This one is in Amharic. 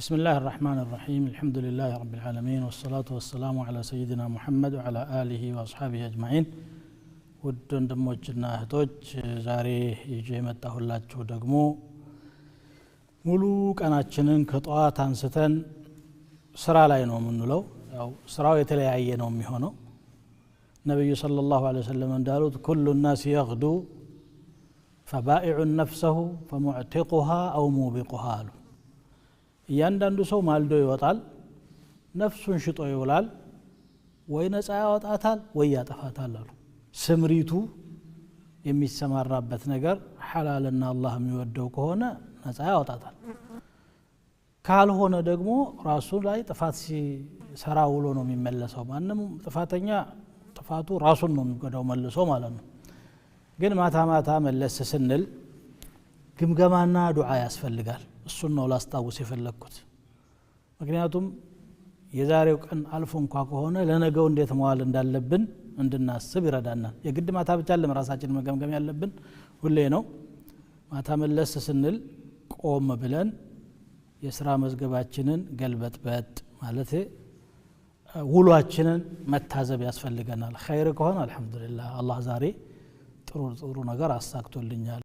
بسم الله الرحمن الرحيم الحمد لله رب العالمين والصلاة والسلام على سيدنا محمد وعلى آله وأصحابه أجمعين ودن دموجنا اهتوج زاري يجي متاهلاችሁ ደግሞ ሙሉ ቀናችንን ከጧት አንስተን ስራ ላይ ነው የምንለው ያው ስራው የተለያየ ነው የሚሆነው ነብዩ ሰለላሁ ዐለይሂ ወሰለም እንዳሉት كل الناس يغدو فبائع نفسه فمعتقها أو موبقها እያንዳንዱ ሰው ማልዶ ይወጣል ነፍሱን ሽጦ ይውላል ወይ ነፃ ያወጣታል ወይ ያጠፋታል አሉ ስምሪቱ የሚሰማራበት ነገር ሐላልና አላህ የሚወደው ከሆነ ነፃ ያወጣታል ካልሆነ ደግሞ ራሱ ላይ ጥፋት ሲሰራ ውሎ ነው የሚመለሰው ማንንም ጥፋተኛ ጥፋቱ ራሱን ነው የሚጎዳው መልሶ ማለት ነው ግን ማታ ማታ መለስ ስንል ግምገማና ዱዓ ያስፈልጋል እሱን ነው ላስታውስ የፈለኩት ምክንያቱም የዛሬው ቀን አልፎ እንኳን ከሆነ ለነገው እንዴት መዋል እንዳለብን እንድናስብ ይረዳናል የግድ ማታ ብቻ ለራሳችን መገምገም ያለብን ሁሌ ነው ማታ መለስ ስንል ቆም ብለን የሥራ መዝገባችንን ገልበጥበጥ ማለት ውሏችንን መታዘብ ያስፈልገናል ኸይር ከሆነ አልহামዱሊላህ አላህ ዛሬ ጥሩ ነገር አሳክቶልኛል